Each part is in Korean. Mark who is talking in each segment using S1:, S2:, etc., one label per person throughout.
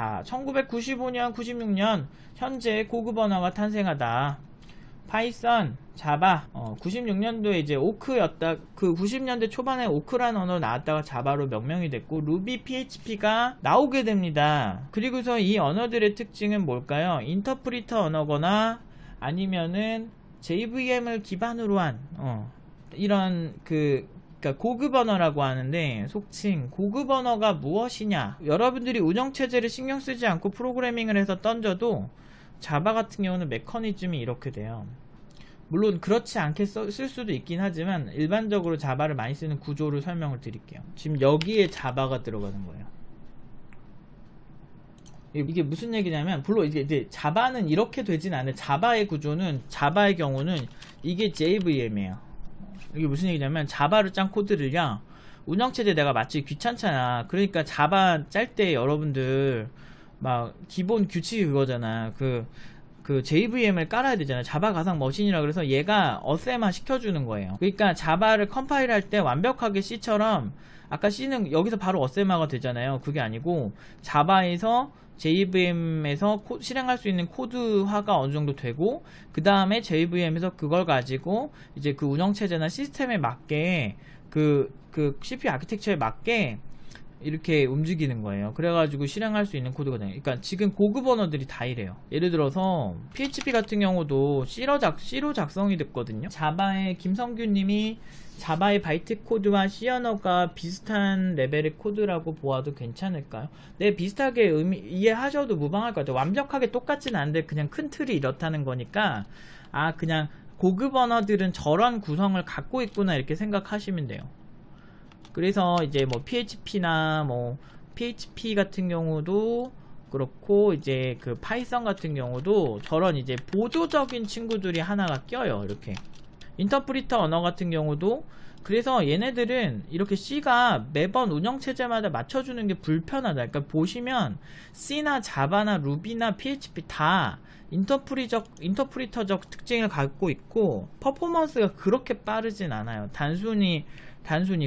S1: 자, 1995년, 96년 현재 고급 언어가 탄생하다. 파이썬, 자바. 96년도에 이제 오크였다. 그 90년대 초반에 오크라는 언어 나왔다가 자바로 명명이 됐고, 루비, PHP가 나오게 됩니다. 그리고서 이 언어들의 특징은 뭘까요? 인터프리터 언어거나 아니면은 JVM을 기반으로 한 이런 그러니까 고급 언어라고 하는데, 속칭 고급 언어가 무엇이냐? 여러분들이 운영체제를 신경 쓰지 않고 프로그래밍을 해서 던져도 자바 같은 경우는 메커니즘이 이렇게 돼요. 물론 그렇지 않게 쓸 수도 있긴 하지만 일반적으로 자바를 많이 쓰는 구조를 설명을 드릴게요. 지금 여기에 자바가 들어가는 거예요. 이게 무슨 얘기냐면, 물론 이제 자바는 이렇게 되진 않아요. 자바의 구조는, 자바의 경우는 이게 JVM이에요. 이게 무슨 얘기냐면, 자바를 짠 코드를요, 운영체제 내가 맞추기 귀찮잖아. 그러니까 자바 짤 때 여러분들 막 기본 규칙이 그거잖아. 그 JVM을 깔아야 되잖아. 자바 가상 머신이라 그래서 얘가 어셈화 시켜주는 거예요. 그러니까 자바를 컴파일 할 때 완벽하게 C처럼, 아까 C는 여기서 바로 어셈화가 되잖아요. 그게 아니고 자바에서 JVM에서 실행할 수 있는 코드화가 어느 정도 되고, 그 다음에 JVM에서 그걸 가지고 이제 그 운영체제나 시스템에 맞게 그 CPU 아키텍처에 맞게 이렇게 움직이는 거예요. 그래가지고 실행할 수 있는 코드거든요. 그러니까 지금 고급 언어들이 다 이래요. 예를 들어서 PHP 같은 경우도 C로 작성이 됐거든요. 자바의 김성규님이 자바의 바이트 코드와 C 언어가 비슷한 레벨의 코드라고 보아도 괜찮을까요? 네, 비슷하게 이해하셔도 무방할 것 같아요. 완벽하게 똑같진 않은데 그냥 큰 틀이 이렇다는 거니까, 그냥 고급 언어들은 저런 구성을 갖고 있구나 이렇게 생각하시면 돼요. 그래서 이제 뭐 PHP나 뭐 PHP 같은 경우도 그렇고, 이제 그 파이썬 같은 경우도 저런 이제 보조적인 친구들이 하나가 껴요. 이렇게 인터프리터 언어 같은 경우도, 그래서 얘네들은 이렇게 C가 매번 운영체제마다 맞춰주는 게 불편하다. 그러니까 보시면 C나 자바나 루비나 PHP 다 인터프리터적 특징을 갖고 있고, 퍼포먼스가 그렇게 빠르진 않아요. 단순히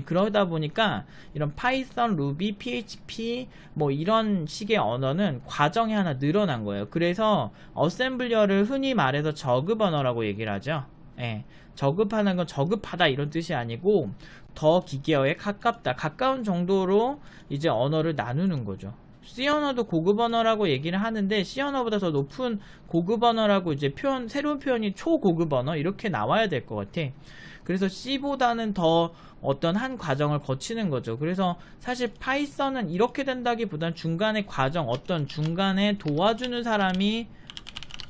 S1: 그러다 보니까 이런 파이썬, 루비, PHP 뭐 이런 식의 언어는 과정이 하나 늘어난 거예요. 그래서 어셈블리어를 흔히 말해서 저급 언어라고 얘기를 하죠. 예, 저급하는 건 저급하다 이런 뜻이 아니고 더 기계어에 가까운 정도로 이제 언어를 나누는 거죠. C 언어도 고급 언어라고 얘기를 하는데, C 언어보다 더 높은 고급 언어라고 이제 새로운 표현이 초고급 언어 이렇게 나와야 될 것 같아. 그래서 C보다는 더 어떤 한 과정을 거치는 거죠. 그래서 사실 파이썬은 이렇게 된다기보다는 중간에 과정, 어떤 중간에 도와주는 사람이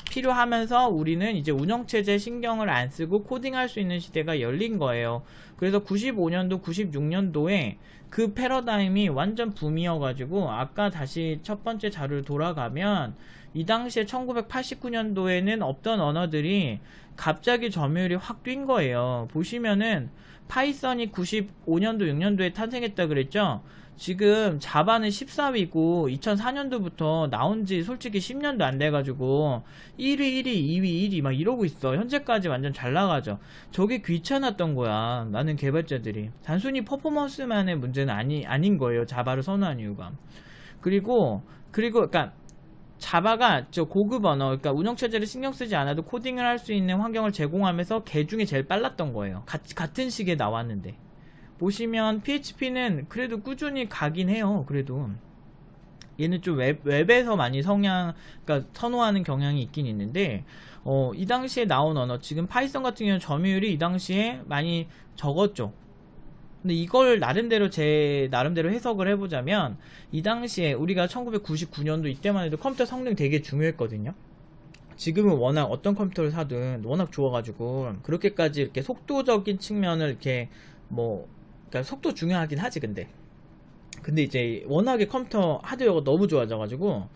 S1: 필요하면서 우리는 이제 운영체제 신경을 안 쓰고 코딩할 수 있는 시대가 열린 거예요. 그래서 95년도, 96년도에 그 패러다임이 완전 붐이어가지고, 아까 다시 첫 번째 자료를 돌아가면 이 당시에 1989년도에는 없던 언어들이 갑자기 점유율이 확 뛴 거예요. 보시면은 파이썬이 95년도, 6년도에 탄생했다 그랬죠? 지금 자바는 14위고 2004년도부터 나온지 솔직히 10년도 안 돼가지고 1위, 2위, 1위 막 이러고 있어. 현재까지 완전 잘 나가죠. 저게 귀찮았던 거야, 많은 개발자들이. 단순히 퍼포먼스만의 문제는 아닌 거예요, 자바를 선호한 이유가. 그리고 그러니까 자바가 저 고급 언어, 그러니까 운영체제를 신경 쓰지 않아도 코딩을 할 수 있는 환경을 제공하면서 개 중에 제일 빨랐던 거예요. 같은 시기에 나왔는데. 보시면 PHP는 그래도 꾸준히 가긴 해요. 그래도 얘는 좀 웹에서 많이 그러니까 선호하는 경향이 있긴 있는데, 이 당시에 나온 언어, 지금 파이썬 같은 경우는 점유율이 이 당시에 많이 적었죠. 근데 이걸 제 나름대로 해석을 해보자면, 이 당시에 우리가 1999년도 이때만 해도 컴퓨터 성능이 되게 중요했거든요. 지금은 워낙 어떤 컴퓨터를 사든 워낙 좋아가지고 그렇게까지 이렇게 속도적인 측면을 이렇게 그러니까 속도 중요하긴 하지. 근데 이제 워낙에 컴퓨터 하드웨어가 너무 좋아져가지고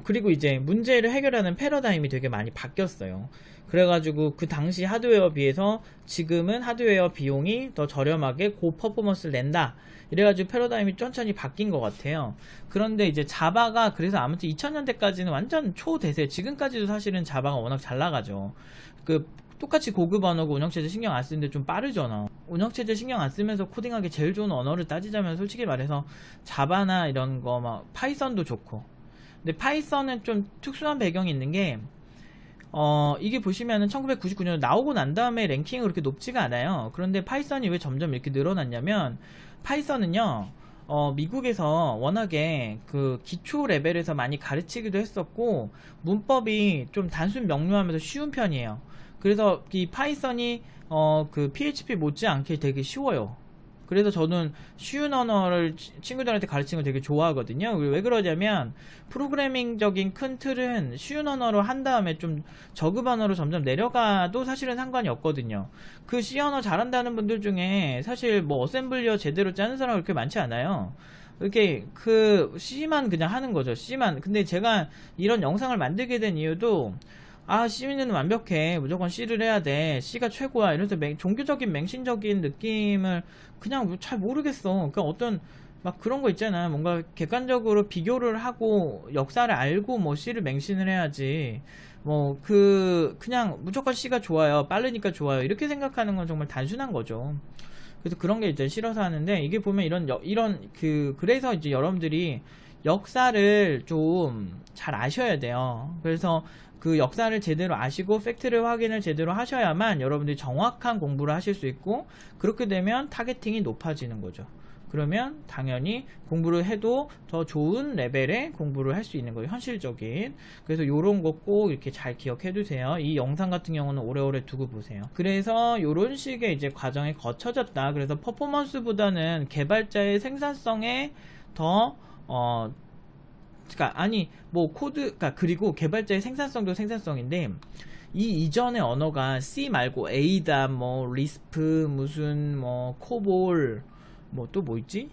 S1: 그리고 이제 문제를 해결하는 패러다임이 되게 많이 바뀌었어요. 그래가지고 그 당시 하드웨어에 비해서 지금은 하드웨어 비용이 더 저렴하게 고퍼포먼스를 낸다, 이래가지고 패러다임이 천천히 바뀐 것 같아요. 그런데 이제 자바가, 그래서 아무튼 2000년대까지는 완전 초대세, 지금까지도 사실은 자바가 워낙 잘 나가죠. 똑같이 고급 언어고 운영체제 신경 안 쓰는데 좀 빠르잖아. 운영체제 신경 안 쓰면서 코딩하기 제일 좋은 언어를 따지자면 솔직히 말해서 자바나 이런 거 막 파이썬도 좋고, 근데 파이썬은 좀 특수한 배경이 있는 게 이게 보시면은 1999년 나오고 난 다음에 랭킹이 그렇게 높지가 않아요. 그런데 파이썬이 왜 점점 이렇게 늘어났냐면, 파이썬은요, 미국에서 워낙에 그 기초 레벨에서 많이 가르치기도 했었고, 문법이 좀 단순 명료하면서 쉬운 편이에요. 그래서 이 파이썬이 그 PHP 못지않게 되게 쉬워요. 그래서 저는 쉬운 언어를 친구들한테 가르치는 걸 되게 좋아하거든요. 왜 그러냐면, 프로그래밍적인 큰 틀은 쉬운 언어로 한 다음에 좀 저급 언어로 점점 내려가도 사실은 상관이 없거든요. 그 C 언어 잘한다는 분들 중에 사실 뭐 어셈블리어 제대로 짜는 사람 그렇게 많지 않아요. 이렇게 그 C만 그냥 하는 거죠. C만. 근데 제가 이런 영상을 만들게 된 이유도, C는 완벽해, 무조건 C를 해야 돼, C가 최고야, 이래서 종교적인 맹신적인 느낌을 그냥 잘 모르겠어. 그러니까 어떤 막 그런 거 있잖아, 뭔가 객관적으로 비교를 하고 역사를 알고 뭐 C를 맹신을 해야지, 뭐 그냥 무조건 C가 좋아요, 빠르니까 좋아요, 이렇게 생각하는 건 정말 단순한 거죠. 그래서 그런 게 이제 싫어서 하는데, 이게 보면 그래서 이제 여러분들이 역사를 좀 잘 아셔야 돼요. 그래서 그 역사를 제대로 아시고 팩트를 확인을 제대로 하셔야만 여러분들이 정확한 공부를 하실 수 있고, 그렇게 되면 타겟팅이 높아지는 거죠. 그러면 당연히 공부를 해도 더 좋은 레벨의 공부를 할 수 있는 거예요, 현실적인. 그래서 요런 거 꼭 이렇게 잘 기억해 두세요. 이 영상 같은 경우는 오래오래 두고 보세요. 그래서 요런 식의 이제 과정이 거쳐졌다. 그래서 퍼포먼스보다는 개발자의 생산성에 더 그리고 개발자의 생산성도 생산성인데, 이 이전의 언어가 C 말고 A다, 뭐 리스프, 무슨 뭐 코볼, 뭐 또 뭐 있지?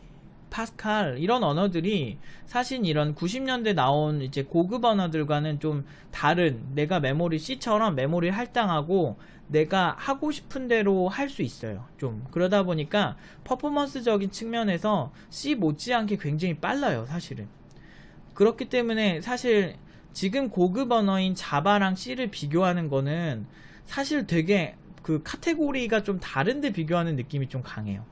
S1: 파스칼, 이런 언어들이 사실 이런 90년대 나온 이제 고급 언어들과는 좀 다른, 내가 C처럼 메모리 할당하고 내가 하고 싶은 대로 할 수 있어요. 좀 그러다 보니까 퍼포먼스적인 측면에서 C 못지않게 굉장히 빨라요, 사실은. 그렇기 때문에 사실 지금 고급 언어인 자바랑 C를 비교하는 거는 사실 되게 그 카테고리가 좀 다른데 비교하는 느낌이 좀 강해요.